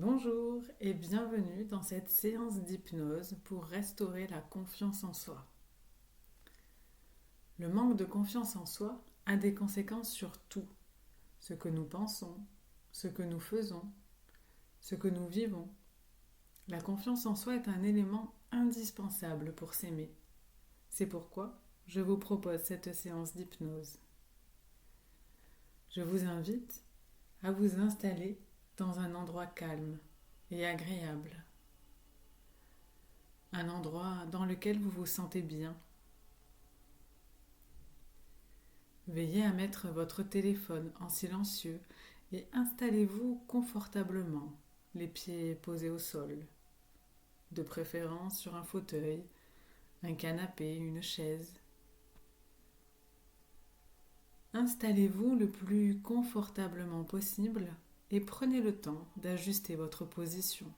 Bonjour et bienvenue dans cette séance d'hypnose pour restaurer la confiance en soi. Le manque de confiance en soi a des conséquences sur tout, ce que nous pensons, ce que nous faisons, ce que nous vivons. La confiance en soi est un élément indispensable pour s'aimer. C'est pourquoi je vous propose cette séance d'hypnose. Je vous invite à vous installer dans un endroit calme et agréable. Un endroit dans lequel vous vous sentez bien. Veillez à mettre votre téléphone en silencieux et installez-vous confortablement, les pieds posés au sol, de préférence sur un fauteuil, un canapé, une chaise. Installez-vous le plus confortablement possible et prenez le temps d'ajuster votre position.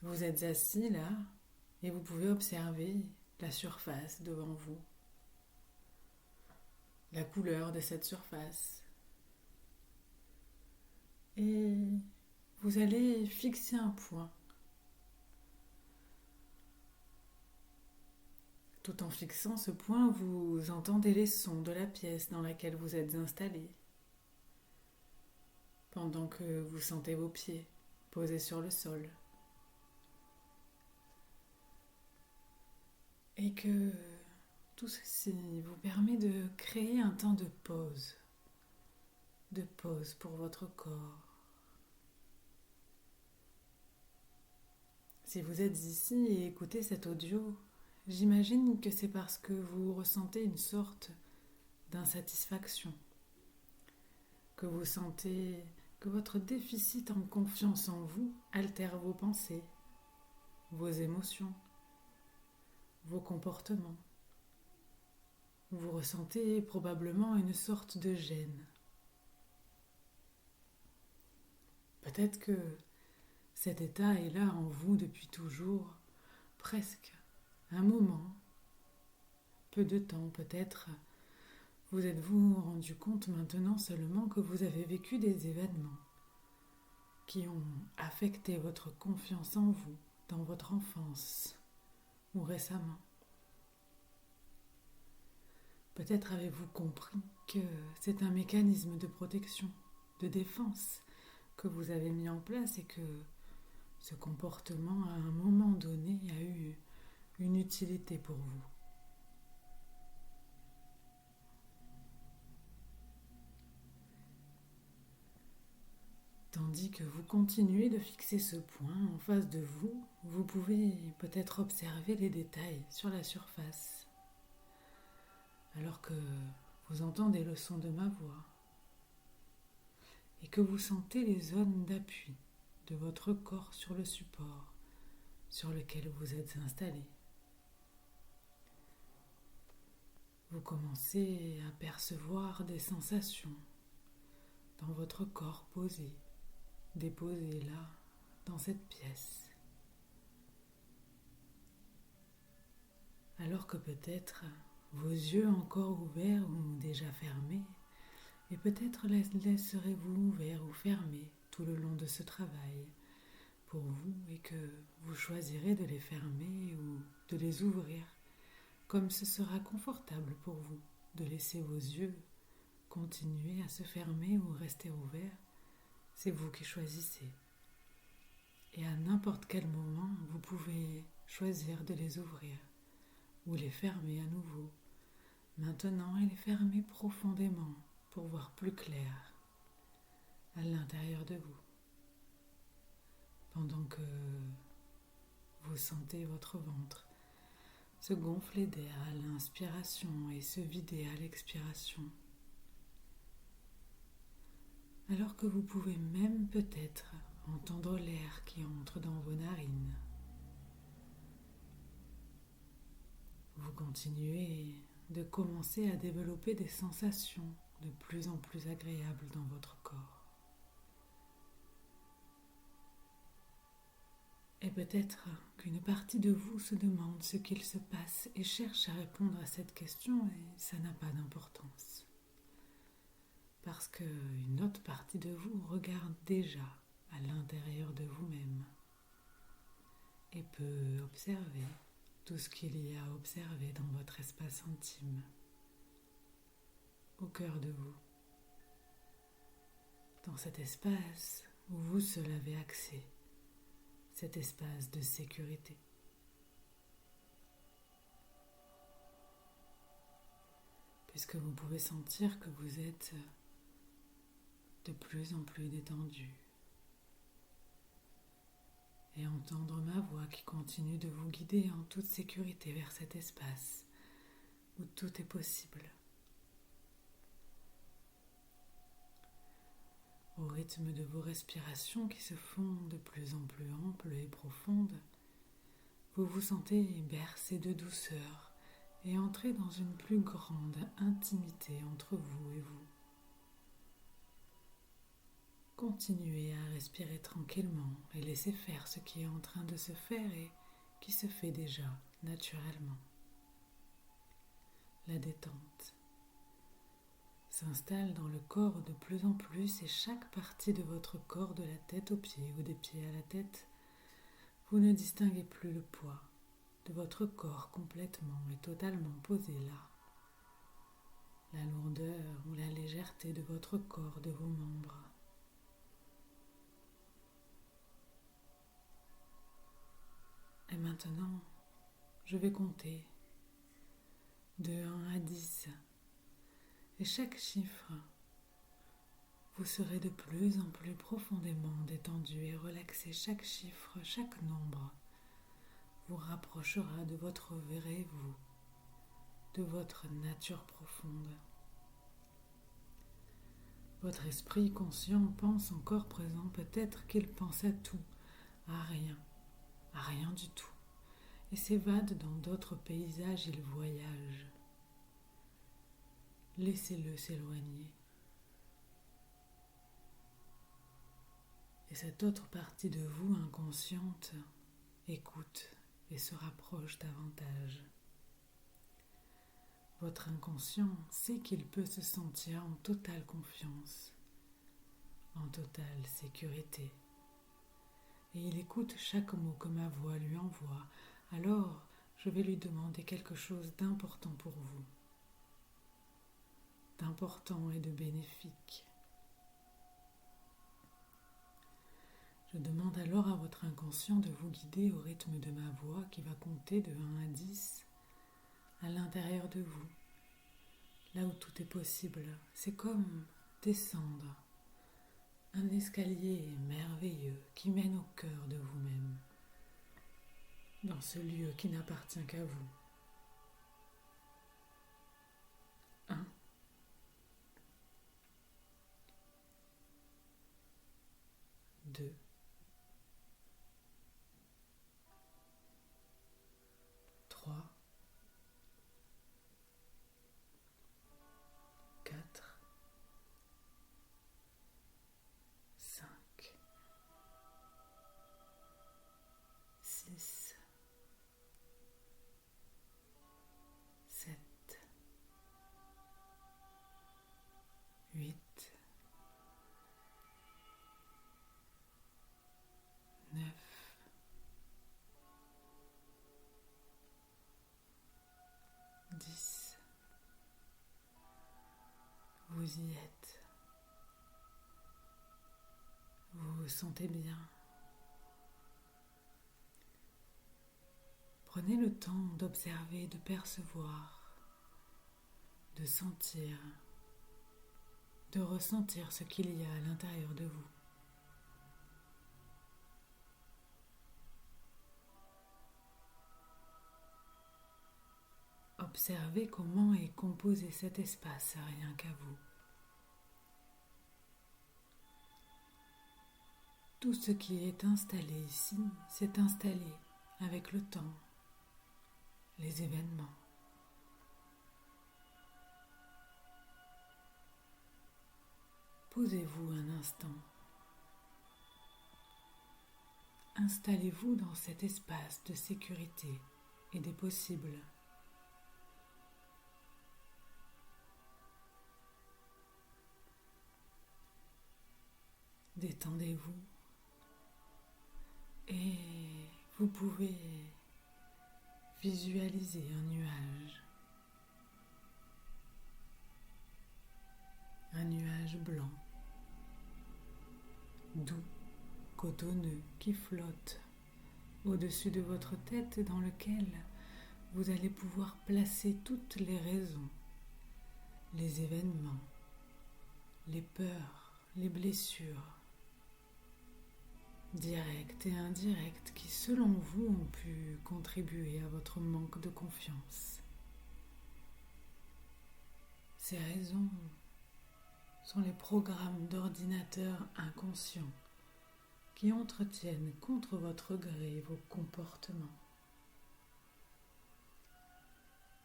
Vous êtes assis là et vous pouvez observer la surface devant vous, la couleur de cette surface. Et vous allez fixer un point. Tout en fixant ce point, vous entendez les sons de la pièce dans laquelle vous êtes installé, pendant que vous sentez vos pieds posés sur le sol. Et que tout ceci vous permet de créer un temps de pause pour votre corps. Si vous êtes ici et écoutez cet audio, j'imagine que c'est parce que vous ressentez une sorte d'insatisfaction, que vous sentez que votre déficit en confiance en vous altère vos pensées, vos émotions, vos comportements. Vous ressentez probablement une sorte de gêne. Peut-être que cet état est là en vous depuis toujours, presque un moment, peu de temps peut-être. Vous êtes-vous rendu compte maintenant seulement que vous avez vécu des événements qui ont affecté votre confiance en vous dans votre enfance ou récemment. Peut-être avez-vous compris que c'est un mécanisme de protection, de défense que vous avez mis en place et que ce comportement à un moment donné a eu une utilité pour vous. Tandis que vous continuez de fixer ce point en face de vous, vous pouvez peut-être observer les détails sur la surface, alors que vous entendez le son de ma voix et que vous sentez les zones d'appui de votre corps sur le support sur lequel vous êtes installé. Vous commencez à percevoir des sensations dans votre corps posé, déposé là, dans cette pièce. Alors que peut-être vos yeux encore ouverts ou déjà fermés, et peut-être laisserez-vous ouverts ou fermés tout le long de ce travail pour vous et que vous choisirez de les fermer ou de les ouvrir comme ce sera confortable pour vous de laisser vos yeux continuer à se fermer ou rester ouverts. C'est vous qui choisissez. Et à n'importe quel moment, vous pouvez choisir de les ouvrir ou les fermer à nouveau, maintenant, et les fermer profondément pour voir plus clair à l'intérieur de vous. Pendant que vous sentez votre ventre se gonfler d'air à l'inspiration et se vider à l'expiration. Alors que vous pouvez même peut-être entendre l'air qui entre dans vos narines. Vous continuez de commencer à développer des sensations de plus en plus agréables dans votre corps. Et peut-être qu'une partie de vous se demande ce qu'il se passe et cherche à répondre à cette question et ça n'a pas d'importance. Parce qu'une autre partie de vous regarde déjà à l'intérieur de vous-même et peut observer tout ce qu'il y a à observer dans votre espace intime, au cœur de vous. Dans cet espace où vous seul avez accès, cet espace de sécurité. Puisque vous pouvez sentir que vous êtes de plus en plus détendu et entendre ma voix qui continue de vous guider en toute sécurité vers cet espace où tout est possible. Au rythme de vos respirations qui se font de plus en plus amples et profondes, vous vous sentez bercé de douceur et entrer dans une plus grande intimité entre vous et vous. Continuez à respirer tranquillement et laissez faire ce qui est en train de se faire et qui se fait déjà naturellement. La détente s'installe dans le corps de plus en plus et chaque partie de votre corps, de la tête aux pieds ou des pieds à la tête, vous ne distinguez plus le poids de votre corps complètement et totalement posé là. La lourdeur ou la légèreté de votre corps, de vos membres. Et maintenant, je vais compter de 1 à 10. Et chaque chiffre, vous serez de plus en plus profondément détendu et relaxé. Chaque chiffre, chaque nombre vous rapprochera de votre vrai vous, de votre nature profonde. Votre esprit conscient pense encore présent, peut-être qu'il pense à tout, à rien du tout, et s'évade dans d'autres paysages, il voyage. Laissez-le s'éloigner. Et cette autre partie de vous inconsciente écoute et se rapproche davantage. Votre inconscient sait qu'il peut se sentir en totale confiance, en totale sécurité. Et il écoute chaque mot que ma voix lui envoie. Alors, je vais lui demander quelque chose d'important pour vous, d'important et de bénéfique. Je demande alors à votre inconscient de vous guider au rythme de ma voix qui va compter de 1 à 10 à l'intérieur de vous, là où tout est possible. C'est comme descendre un escalier merveilleux qui mène au cœur de vous-même, dans ce lieu qui n'appartient qu'à vous. 1, 2, 3, 4, 5, 6, 7, 8, 9, 10. Vous y êtes. Vous vous sentez bien. Prenez le temps d'observer, de percevoir, de sentir, de ressentir ce qu'il y a à l'intérieur de vous. Observez comment est composé cet espace, rien qu'à vous. Tout ce qui est installé ici s'est installé avec le temps, les événements. Posez-vous un instant. installez-vous dans cet espace de sécurité et des possibles. Détendez-vous et vous pouvez visualiser un nuage blanc, doux, cotonneux, qui flotte au-dessus de votre tête et dans lequel vous allez pouvoir placer toutes les raisons, les événements, les peurs, les blessures, directes et indirectes, qui selon vous ont pu contribuer à votre manque de confiance. Ces raisons sont les programmes d'ordinateur inconscients qui entretiennent contre votre gré vos comportements.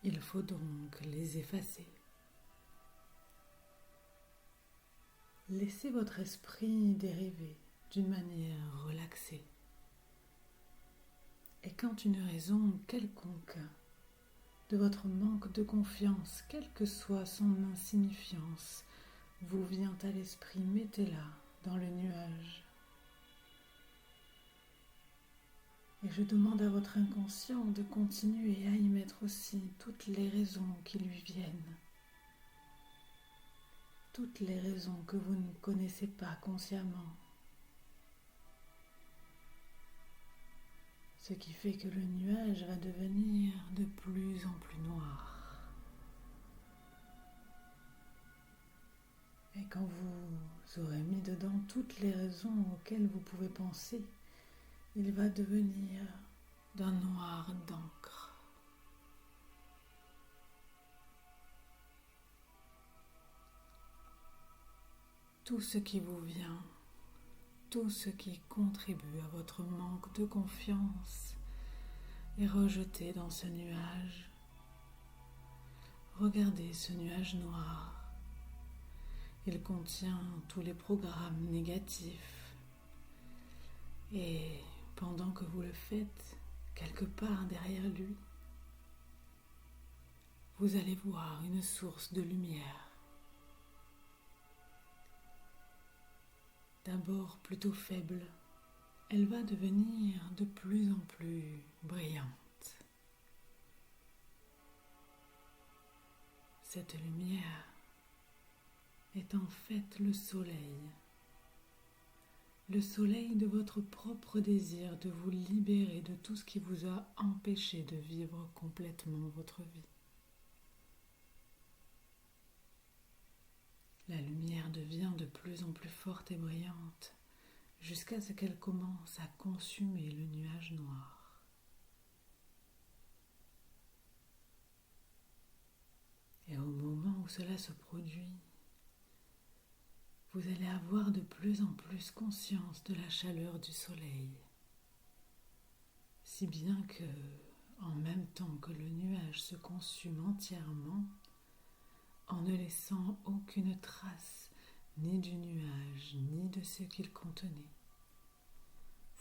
Il faut donc les effacer. Laissez votre esprit dériver d'une manière relaxée. Et quand une raison quelconque de votre manque de confiance, quelle que soit son insignifiance, vous vient à l'esprit, mettez-la dans le nuage. Et je demande à votre inconscient de continuer à y mettre aussi toutes les raisons qui lui viennent. Toutes les raisons que vous ne connaissez pas consciemment. Ce qui fait que le nuage va devenir de plus en plus noir. Et quand vous aurez mis dedans toutes les raisons auxquelles vous pouvez penser, il va devenir d'un noir d'encre. Tout ce qui vous vient, tout ce qui contribue à votre manque de confiance est rejeté dans ce nuage. Regardez ce nuage noir. Il contient tous les programmes négatifs. Et pendant que vous le faites, quelque part derrière lui, vous allez voir une source de lumière. D'abord plutôt faible, elle va devenir de plus en plus brillante. Cette lumière est en fait le soleil de votre propre désir de vous libérer de tout ce qui vous a empêché de vivre complètement votre vie. La lumière devient de plus en plus forte et brillante jusqu'à ce qu'elle commence à consumer le nuage noir. Et au moment où cela se produit, vous allez avoir de plus en plus conscience de la chaleur du soleil, si bien que, en même temps que le nuage se consume entièrement, en ne laissant aucune trace ni du nuage ni de ce qu'il contenait,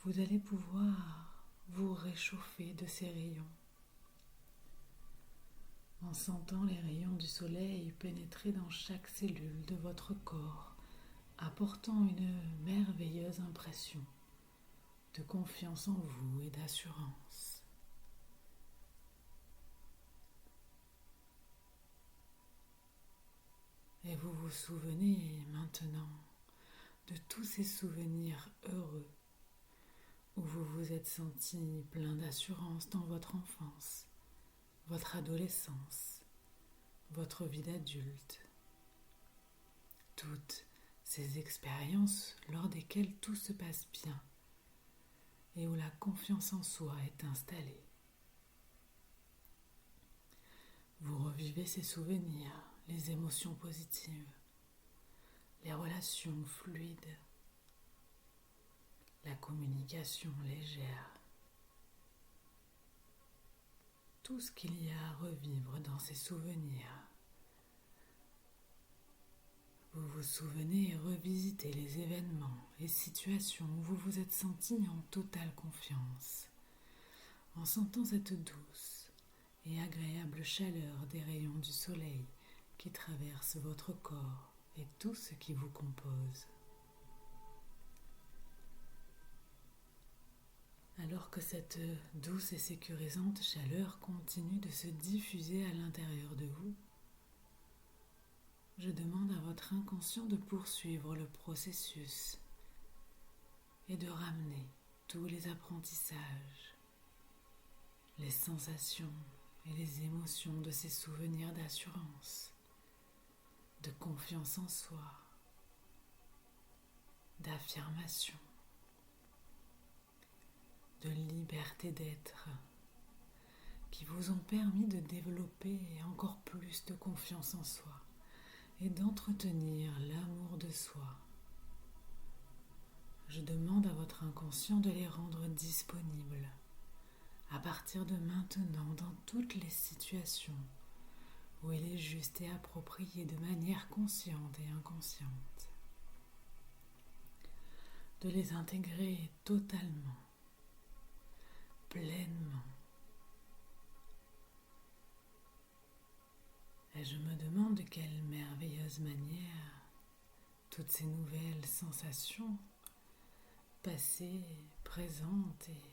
vous allez pouvoir vous réchauffer de ces rayons, en sentant les rayons du soleil pénétrer dans chaque cellule de votre corps, apportant une merveilleuse impression de confiance en vous et d'assurance. Et vous vous souvenez maintenant de tous ces souvenirs heureux où vous vous êtes senti plein d'assurance dans votre enfance, votre adolescence, votre vie d'adulte. Toutes ces expériences lors desquelles tout se passe bien et où la confiance en soi est installée. Vous revivez ces souvenirs, les émotions positives, les relations fluides, la communication légère, tout ce qu'il y a à revivre dans ces souvenirs Vous vous souvenez et revisitez les événements et situations où vous vous êtes senti en totale confiance, en sentant cette douce et agréable chaleur des rayons du soleil qui traversent votre corps et tout ce qui vous compose. Alors que cette douce et sécurisante chaleur continue de se diffuser à l'intérieur de vous, je demande à votre inconscient de poursuivre le processus et de ramener tous les apprentissages, les sensations et les émotions de ces souvenirs d'assurance, de confiance en soi, d'affirmation, de liberté d'être, qui vous ont permis de développer encore plus de confiance en soi et d'entretenir l'amour de soi. Je demande à votre inconscient de les rendre disponibles à partir de maintenant dans toutes les situations où il est juste et approprié de manière consciente et inconsciente. De les intégrer totalement, pleinement. Et je me demande de quelle merveilleuse manière toutes ces nouvelles sensations, passées, présentes et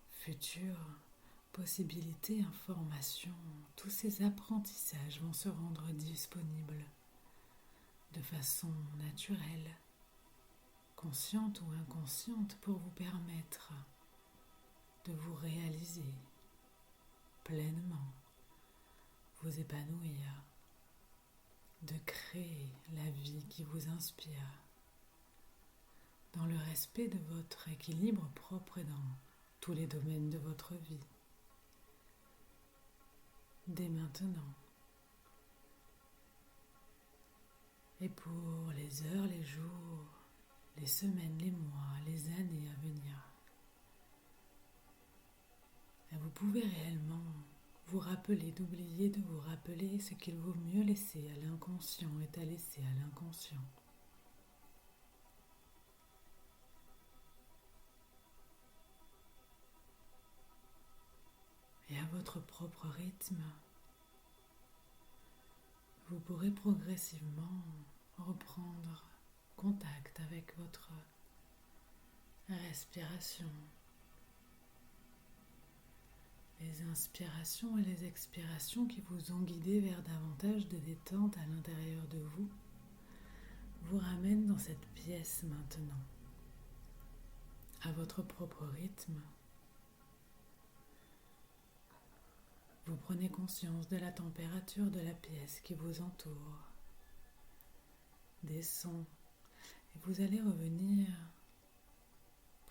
futures, possibilités, informations, tous ces apprentissages vont se rendre disponibles de façon naturelle, consciente ou inconsciente, pour vous permettre de vous réaliser pleinement, vous épanouir, de créer la vie qui vous inspire, dans le respect de votre équilibre propre et dans tous les domaines de votre vie. Dès maintenant, et pour les heures, les jours, les semaines, les mois, les années à venir. Et vous pouvez réellement vous rappeler, d'oublier de vous rappeler ce qu'il vaut mieux laisser à l'inconscient est à laisser à l'inconscient. Et à votre propre rythme, vous pourrez progressivement reprendre contact avec votre respiration, les inspirations et les expirations qui vous ont guidé vers davantage de détente à l'intérieur de vous, vous ramènent dans cette pièce maintenant, à votre propre rythme. Vous prenez conscience de la température de la pièce qui vous entoure, des sons, et vous allez revenir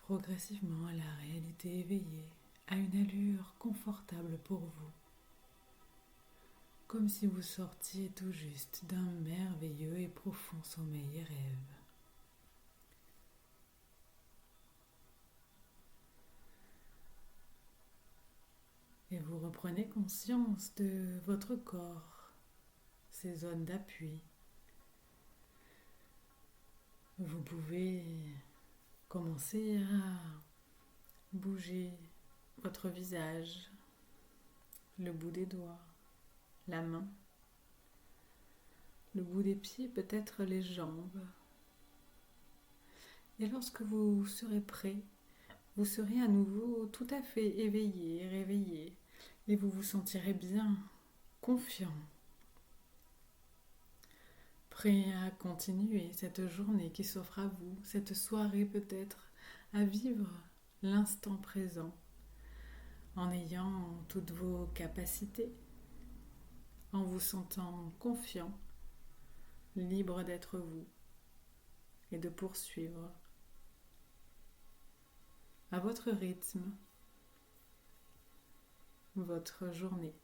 progressivement à la réalité éveillée, à une allure confortable pour vous, comme si vous sortiez tout juste d'un merveilleux et profond sommeil et rêve. Et vous reprenez conscience de votre corps, ses zones d'appui. Vous pouvez commencer à bouger votre visage, le bout des doigts, la main, le bout des pieds, peut-être les jambes. Et lorsque vous serez prêt, vous serez à nouveau tout à fait éveillé, réveillé, et vous vous sentirez bien, confiant, prêt à continuer cette journée qui s'offre à vous, cette soirée peut-être, à vivre l'instant présent, en ayant toutes vos capacités, en vous sentant confiant, libre d'être vous et de poursuivre à votre rythme votre journée.